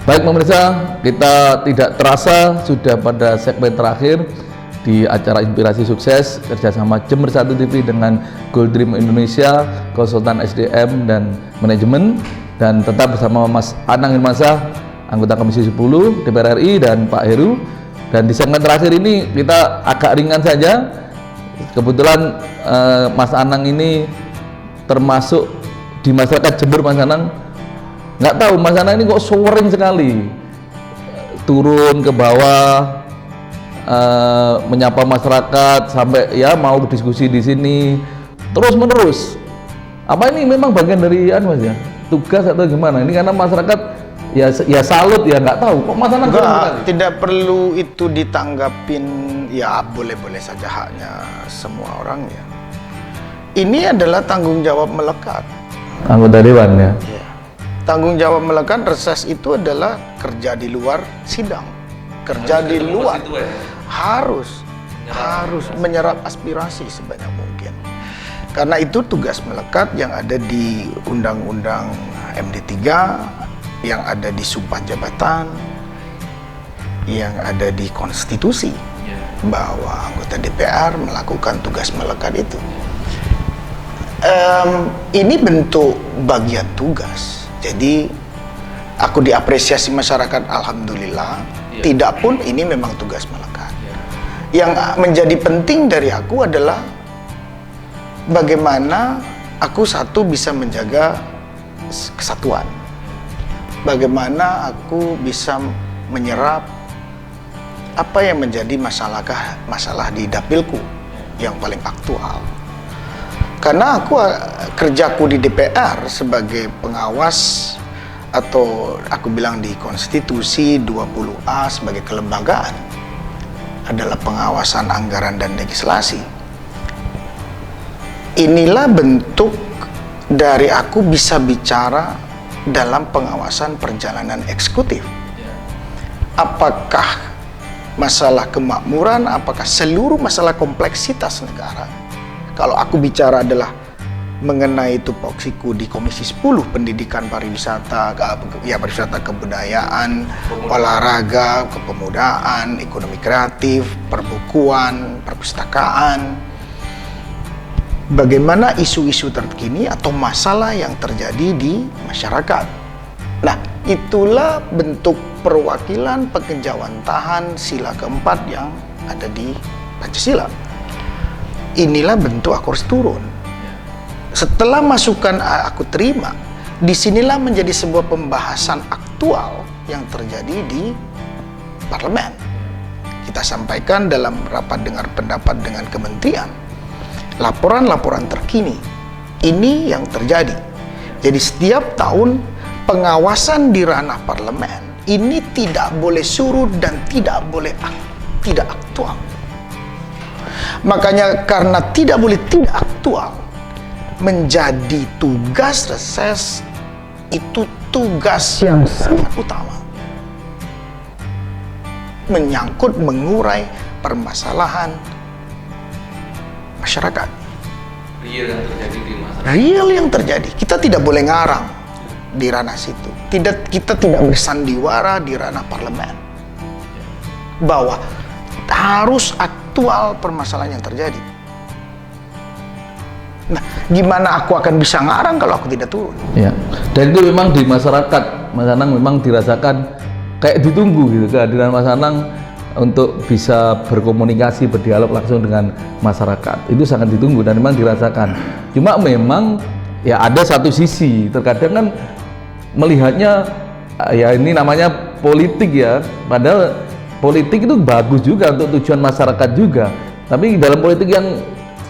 Baik pemirsa, kita tidak terasa sudah pada segmen terakhir di acara Inspirasi Sukses kerjasama Jember 1 TV dengan Gold Dream Indonesia, konsultan SDM dan manajemen, dan tetap bersama Mas Anang Irmansyah, anggota Komisi 10 DPR RI, dan Pak Heru. Dan di segmen terakhir ini kita agak ringan saja. Kebetulan Mas Anang ini termasuk di masyarakat Jember. Mas Anang, nggak tahu Mas Anang ini kok sering sekali turun ke bawah, menyapa masyarakat, sampai ya mau diskusi di sini terus menerus. Apa ini memang bagian dari Mas ya, tugas atau gimana? Ini karena masyarakat ya salut ya, nggak tahu kok Mas Anang tidak perlu itu ditanggapin, ya boleh-boleh saja, haknya semua orang ya. Ini adalah tanggung jawab melekat anggota dewan ya. Tanggung jawab melekat reses itu adalah kerja di luar sidang, kerja di luar, harus menyerap aspirasi sebanyak mungkin. Karena itu tugas melekat yang ada di Undang-Undang MD 3, yang ada di Sumpah Jabatan, yang ada di konstitusi, bahwa anggota DPR melakukan tugas melekat itu. Ini bentuk bagian tugas. Jadi aku diapresiasi masyarakat, alhamdulillah. Tidak pun ini memang tugas melekat. Yang menjadi penting dari aku adalah bagaimana aku bisa menjaga kesatuan. Bagaimana aku bisa menyerap apa yang menjadi masalah di dapilku yang paling aktual. Karena kerjaku di DPR sebagai pengawas, atau aku bilang di konstitusi 20A sebagai kelembagaan, adalah pengawasan anggaran dan legislasi. Inilah bentuk dari aku bisa bicara dalam pengawasan perjalanan eksekutif. Apakah masalah kemakmuran, apakah seluruh masalah kompleksitas negara. Kalau aku bicara adalah mengenai tupoksiku di Komisi 10 Pendidikan, Pariwisata, pariwisata, kebudayaan, olahraga, kepemudaan, ekonomi kreatif, perbukuan, perpustakaan. Bagaimana isu-isu terkini atau masalah yang terjadi di masyarakat. Nah, itulah bentuk perwakilan pengejawantahan sila keempat yang ada di Pancasila. Inilah bentuk aku harus turun. Setelah masukan aku terima, disinilah menjadi sebuah pembahasan aktual yang terjadi di parlemen. Kita sampaikan dalam rapat dengar pendapat dengan kementerian, laporan-laporan terkini. Ini yang terjadi. Jadi setiap tahun pengawasan di ranah parlemen ini tidak boleh surut dan tidak boleh tidak aktual. Makanya karena tidak boleh tidak aktual, menjadi tugas reses itu tugas yang sangat utama, menyangkut mengurai permasalahan masyarakat. Real yang terjadi. Kita tidak boleh ngarang di ranah situ. Kita tidak bersandiwara di ranah parlemen bahwa harus aktual permasalahan yang terjadi. Nah, gimana aku akan bisa ngarang kalau aku tidak turun? Ya, dan itu memang di masyarakat, Mas Anang memang dirasakan kayak ditunggu gitu kehadiran Mas Anang untuk bisa berkomunikasi, berdialog langsung dengan masyarakat. Itu sangat ditunggu dan memang dirasakan. Cuma memang ya ada satu sisi, terkadang kan melihatnya ya ini namanya politik ya, padahal politik itu bagus juga untuk tujuan masyarakat juga. Tapi dalam politik yang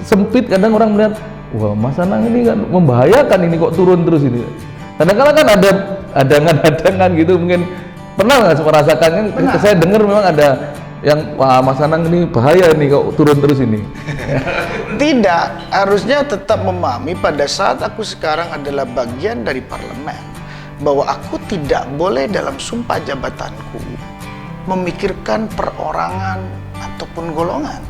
sempit kadang orang melihat, wah Mas Anang ini kan membahayakan, ini kok turun terus ini. Kadang-kadang kan ada adangan-adangan gitu, mungkin pernah nggak merasakan kan? Saya dengar memang ada yang, wah Mas Anang ini bahaya ini kok turun terus ini. Tidak, harusnya tetap memahami pada saat aku sekarang adalah bagian dari parlemen, bahwa aku tidak boleh dalam sumpah jabatanku memikirkan perorangan ataupun golongan.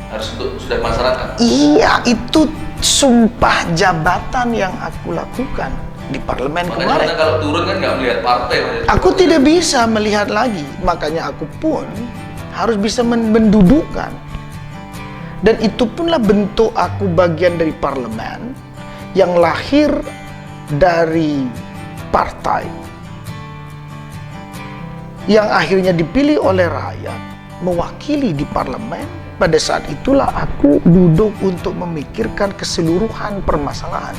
Harus sudah masyarakat. Iya, itu sumpah jabatan yang aku lakukan. di parlemen Makanya kemarin. kalau turun kan nggak melihat partai. Aku tidak bisa melihat lagi, makanya aku pun harus bisa mendudukkan. Dan itu punlah bentuk aku bagian dari parlemen yang lahir dari partai yang akhirnya dipilih oleh rakyat mewakili di parlemen. Pada saat itulah aku duduk untuk memikirkan keseluruhan permasalahan.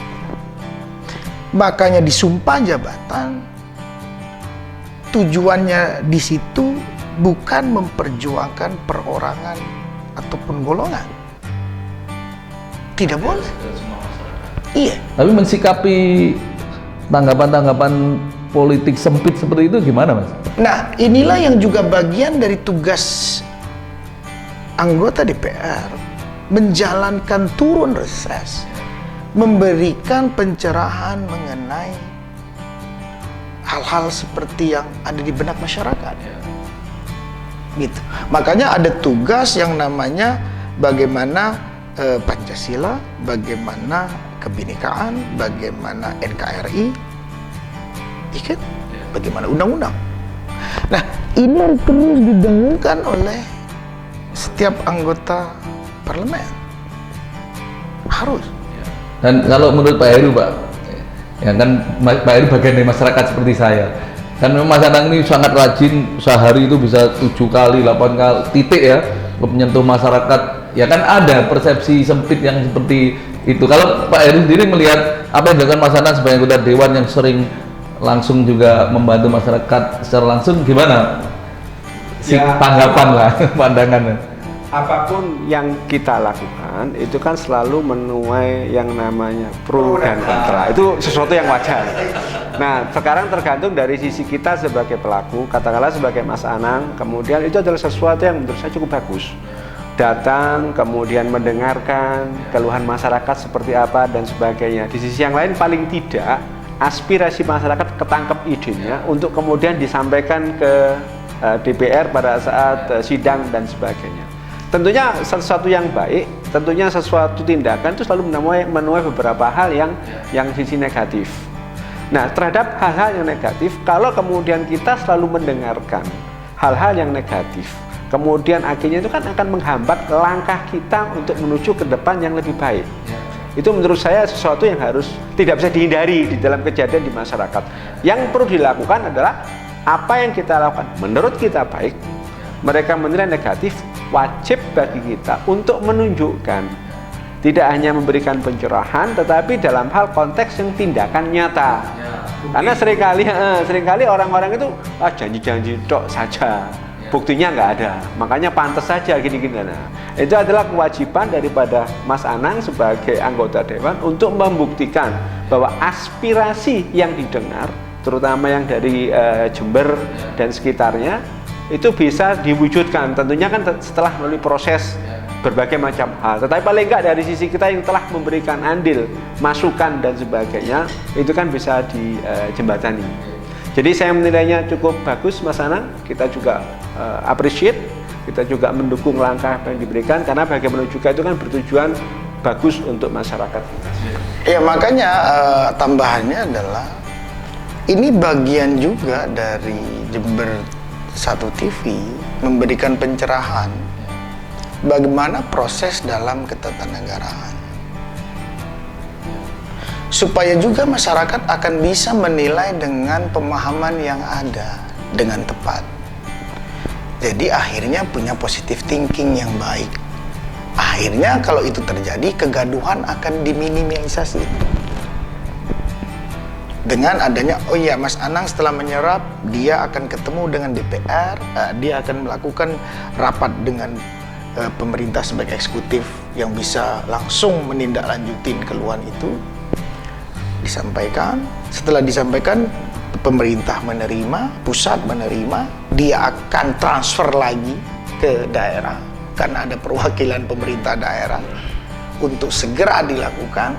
Makanya di sumpah jabatan tujuannya di situ bukan memperjuangkan perorangan ataupun golongan. Tidak boleh. Iya. Tapi mensikapi tanggapan-tanggapan politik sempit seperti itu gimana, Mas? Nah, inilah yang juga bagian dari tugas anggota DPR, menjalankan turun reses, memberikan pencerahan mengenai hal-hal seperti yang ada di benak masyarakat. Gitu. Makanya ada tugas yang namanya bagaimana Pancasila, bagaimana kebinekaan, bagaimana NKRI, ikan, bagaimana undang-undang. Nah, ini harus terus didengungkan oleh setiap anggota parlemen. Harus. Dan kalau menurut Pak Heru, Pak, ya kan Pak Heru bagian dari masyarakat seperti saya. Kan memang Mas Anang ini sangat rajin, sehari itu bisa 7 kali, 8 kali titik ya, menyentuh masyarakat. Ya kan ada persepsi sempit yang seperti itu. Kalau Pak Heru sendiri melihat apa yang dilakukan Mas Anang sebagai anggota dewan yang sering langsung juga membantu masyarakat secara langsung, gimana? Tanggapan lah, pandangannya. Apapun yang kita lakukan itu kan selalu menuai yang namanya pro dan kontra. Itu sesuatu yang wajar. Nah, sekarang tergantung dari sisi kita sebagai pelaku, katakanlah sebagai Mas Anang, kemudian itu adalah sesuatu yang menurut saya cukup bagus. Datang, kemudian mendengarkan keluhan masyarakat seperti apa dan sebagainya. Di sisi yang lain paling tidak aspirasi masyarakat ketangkep idenya untuk kemudian disampaikan ke DPR pada saat sidang dan sebagainya. Tentunya sesuatu yang baik, tentunya sesuatu tindakan itu selalu menuai beberapa hal yang sisi negatif. Nah, terhadap hal-hal yang negatif, kalau kemudian kita selalu mendengarkan hal-hal yang negatif, kemudian akhirnya itu kan akan menghambat langkah kita untuk menuju ke depan yang lebih baik. Itu menurut saya sesuatu yang harus tidak bisa dihindari di dalam kejadian di masyarakat. Yang perlu dilakukan adalah apa yang kita lakukan menurut kita baik, mereka menilai negatif, wajib bagi kita untuk menunjukkan, tidak hanya memberikan pencerahan, tetapi dalam hal konteks yang tindakan nyata. Karena seringkali orang-orang itu janji-janji tok saja, buktinya nggak ada, makanya pantas saja gini-gini. Nah, itu adalah kewajiban daripada Mas Anang sebagai anggota dewan untuk membuktikan bahwa aspirasi yang didengar, terutama yang dari Jember dan sekitarnya, itu bisa diwujudkan. Tentunya kan setelah melalui proses berbagai macam hal, tetapi paling enggak dari sisi kita yang telah memberikan andil, masukan dan sebagainya, itu kan bisa dijembatani. Jadi saya menilainya cukup bagus, Mas Anang. Kita juga appreciate, kita juga mendukung langkah yang diberikan, karena bagaimana juga itu kan bertujuan bagus untuk masyarakat. Ya, makanya tambahannya adalah ini bagian juga dari Jember 1 TV memberikan pencerahan bagaimana proses dalam ketatanegaraan, supaya juga masyarakat akan bisa menilai dengan pemahaman yang ada dengan tepat. Jadi akhirnya punya positive thinking yang baik. Akhirnya kalau itu terjadi, kegaduhan akan diminimalisasi. Dengan adanya, oh iya, Mas Anang setelah menyerap, dia akan ketemu dengan DPR, dia akan melakukan rapat dengan pemerintah sebagai eksekutif yang bisa langsung menindaklanjutin keluhan itu, disampaikan. Setelah disampaikan, pemerintah menerima, pusat menerima, dia akan transfer lagi ke daerah, karena ada perwakilan pemerintah daerah untuk segera dilakukan.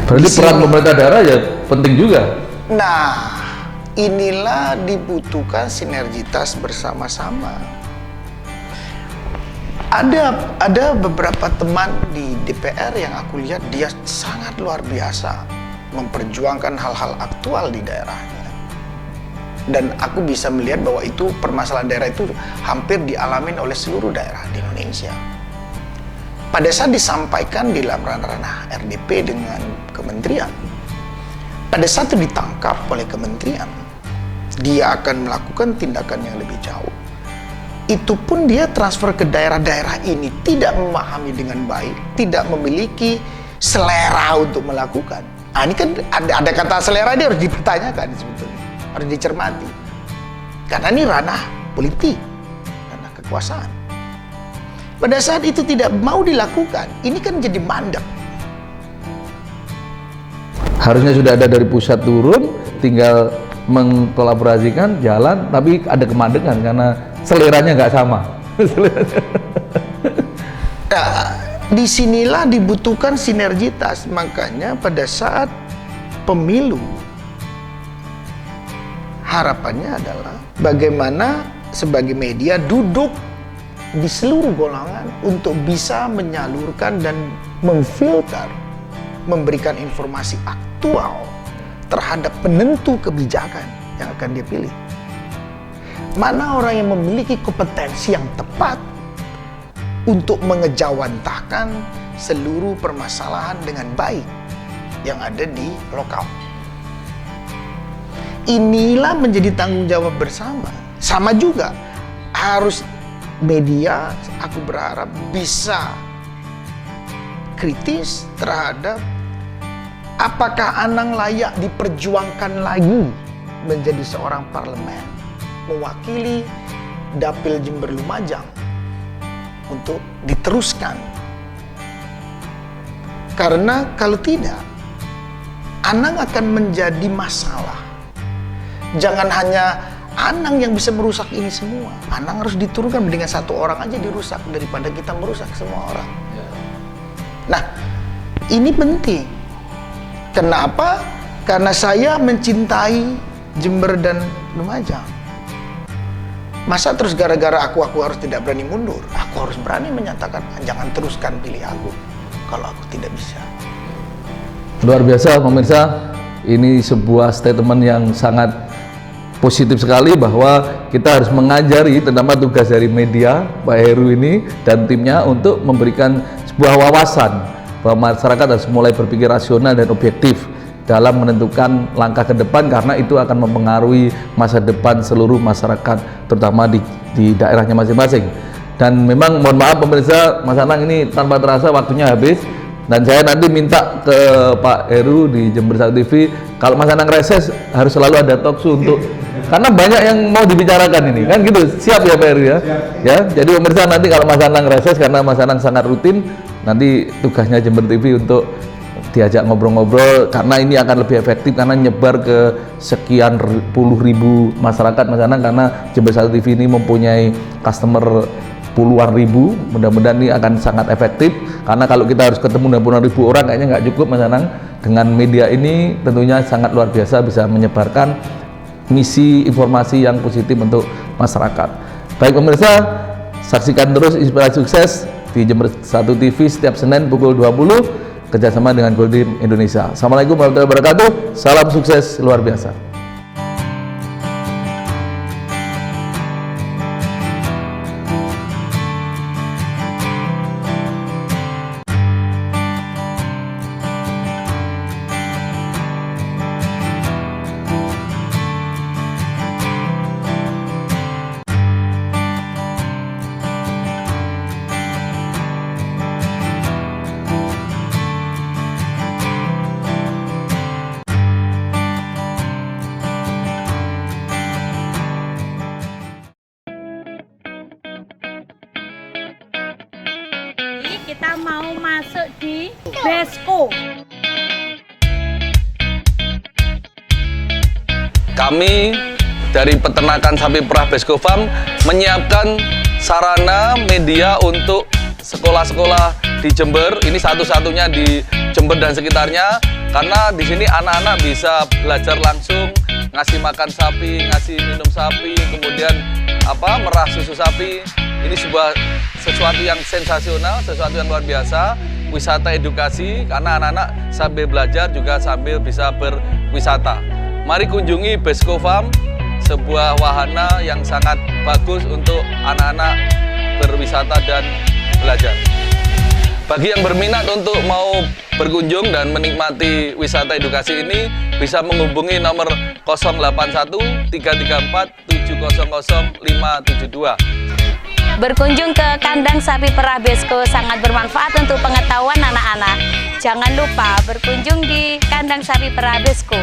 Berarti peran pemerintah daerah ya penting juga. Nah, inilah dibutuhkan sinergitas bersama-sama. Ada beberapa teman di DPR yang aku lihat dia sangat luar biasa memperjuangkan hal-hal aktual di daerahnya. Dan aku bisa melihat bahwa itu permasalahan daerah itu hampir dialami oleh seluruh daerah di Indonesia. Pada saat disampaikan di dalam ranah RDP dengan kementerian, pada saat itu ditangkap oleh kementerian, dia akan melakukan tindakan yang lebih jauh. Itu pun dia transfer ke daerah-daerah ini tidak memahami dengan baik, tidak memiliki selera untuk melakukan. Nah, ini kan ada kata selera, dia harus dipertanyakan sebetulnya, harus dicermati. Karena ini ranah politik, ranah kekuasaan. Pada saat itu tidak mau dilakukan, ini kan jadi mandek. Harusnya sudah ada dari pusat turun, tinggal mengkolaborasikan jalan, tapi ada kemandekan karena seleranya nggak sama. Nah, disinilah dibutuhkan sinergitas. Makanya pada saat pemilu, harapannya adalah bagaimana sebagai media duduk di seluruh golongan untuk bisa menyalurkan dan memfilter, memberikan informasi aktual terhadap penentu kebijakan yang akan dia pilih. Mana orang yang memiliki kompetensi yang tepat untuk mengejawantahkan seluruh permasalahan dengan baik yang ada di lokal. Inilah menjadi tanggung jawab bersama. Sama juga harus media, aku berharap bisa kritis terhadap apakah Anang layak diperjuangkan lagi menjadi seorang parlemen, mewakili Dapil Jember Lumajang untuk diteruskan. Karena kalau tidak, Anang akan menjadi masalah. Jangan hanya Anang yang bisa merusak ini semua. Anang harus diturunkan, dengan satu orang aja dirusak daripada kita merusak semua orang. Nah, ini penting. Kenapa? Karena saya mencintai Jember dan Lumajang. Masa terus gara-gara aku harus tidak berani mundur? Aku harus berani menyatakan, jangan teruskan pilih aku kalau aku tidak bisa. Luar biasa pemirsa, ini sebuah statement yang sangat positif sekali bahwa kita harus mengajari, terutama tugas dari media Pak Heru ini dan timnya untuk memberikan sebuah wawasan bahwa masyarakat harus mulai berpikir rasional dan objektif dalam menentukan langkah ke depan, karena itu akan mempengaruhi masa depan seluruh masyarakat terutama di daerahnya masing-masing. Dan memang mohon maaf pemirsa, Mas Anang ini tanpa terasa waktunya habis, dan saya nanti minta ke Pak Heru di Jember 1 TV kalau Mas Anang reses harus selalu ada talk show untuk karena banyak yang mau dibicarakan ini kan gitu. Siap ya Pak Heru ya? Ya, jadi pemirsa nanti kalau Mas Anang reses, karena Mas Anang sangat rutin, nanti tugasnya Jember TV untuk diajak ngobrol-ngobrol, karena ini akan lebih efektif karena nyebar ke sekian puluh ribu masyarakat Mas Anang, karena Jember 1 TV ini mempunyai customer puluhan ribu. Mudah-mudahan ini akan sangat efektif, karena kalau kita harus ketemu dengan puluhan ribu orang kayaknya nggak cukup Mas Anang. Dengan media ini tentunya sangat luar biasa bisa menyebarkan misi informasi yang positif untuk masyarakat. Baik pemirsa, saksikan terus Inspirasi Sukses di Jember 1 TV setiap Senin pukul 20 kerjasama dengan Goldrim Indonesia. Assalamualaikum warahmatullahi wabarakatuh. Salam sukses luar biasa. Kita mau masuk di Besko. Kami dari peternakan sapi perah Besko Farm menyiapkan sarana media untuk sekolah-sekolah di Jember. Ini satu-satunya di Jember dan sekitarnya, karena di sini anak-anak bisa belajar langsung ngasih makan sapi, ngasih minum sapi, kemudian merah susu sapi. Ini sesuatu yang sensasional, sesuatu yang luar biasa. wisata edukasi, karena anak-anak sambil belajar juga sambil bisa berwisata. Mari kunjungi Besko Farm, sebuah wahana yang sangat bagus untuk anak-anak berwisata dan belajar. Bagi yang berminat untuk mau berkunjung dan menikmati wisata edukasi ini, bisa menghubungi nomor 081 334 700 572. Berkunjung ke kandang sapi perah Besko sangat bermanfaat untuk pengetahuan anak-anak. Jangan lupa berkunjung di kandang sapi perah Besko.